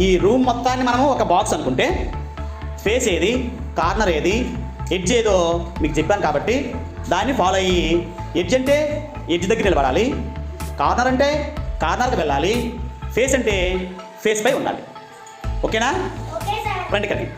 ఈ రూమ్ మొత్తాన్ని మనము ఒక బాక్స్ అనుకుంటే ఫేస్ ఏది, కార్నర్ ఏది, ఎడ్జ్ ఏదో మీకు చెప్పాను కాబట్టి దాన్ని ఫాలో అయ్యి, ఎడ్జ్ అంటే ఎడ్జ్ దగ్గర నిలబడాలి, కార్నర్ అంటే కార్నర్కి వెళ్ళాలి, ఫేస్ అంటే ఫేస్ పై ఉండాలి. ఓకేనా? రండి కదండి.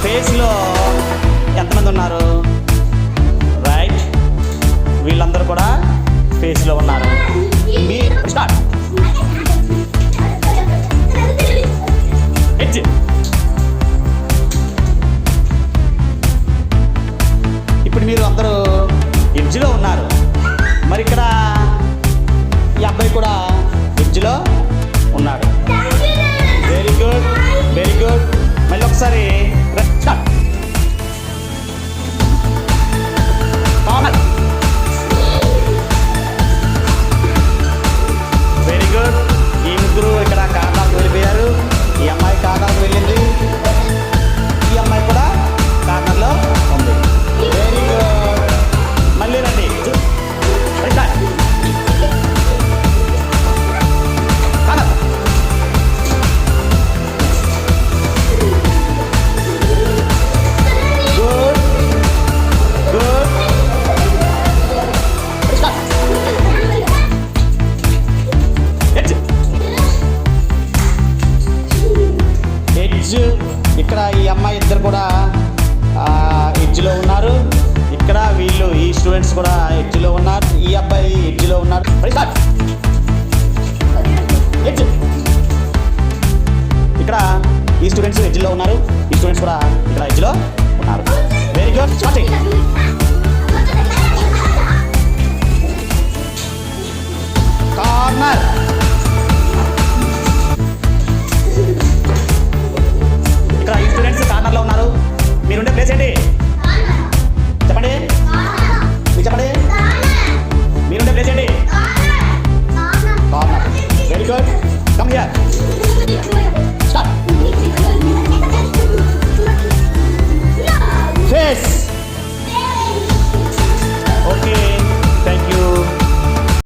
ఫేస్లో ఎంతమంది ఉన్నారు? రైట్, వీళ్ళందరూ కూడా ఫేస్లో ఉన్నారు. మీ స్టార్ట్. ఎడ్జ్. ఇప్పుడు మీరు అందరూ ఎడ్జ్లో ఉన్నారు. మరి ఇక్కడ ఈ అబ్బాయి కూడా ఎడ్జ్లో ఉన్నాడు. Very good, very good. మళ్ళీ ఒకసారి వెరీ గుడ్. ఈ ముగ్గురు ఇక్కడ కార్నర్కి వెళ్ళిపోయారు. ఈ అమ్మాయి కార్నర్కి వెళ్ళింది, ఈ అమ్మాయి కూడా కార్నర్లో ఉంది. Very good. మళ్ళీ రండి. ఇక్కడ ఈ అమ్మాయి ఇద్దరు కూడా ఎడ్జ్లో ఉన్నారు. ఇక్కడ వీళ్ళు ఈ స్టూడెంట్స్ కూడా ఎడ్జ్లో ఉన్నారు. ఈ అబ్బాయి ఎడ్జ్లో ఉన్నారు. ఎడ్జ్. ఇక్కడ ఈ స్టూడెంట్స్ ఎడ్జ్లో ఉన్నారు. ఈ స్టూడెంట్స్ కూడా ఇక్కడ ఎడ్జ్లో ఉన్నారు. Very good. స్టార్టింగ్. కార్నర్. ఇక్కడ ఈ స్టూడెంట్స్ కార్నర్లో ఉన్నారు. మీరుండే ప్లేస్ ఏంటి చెప్పండి? మీరు చెప్పండి. మీరుండే ప్లేస్ ఏంటి?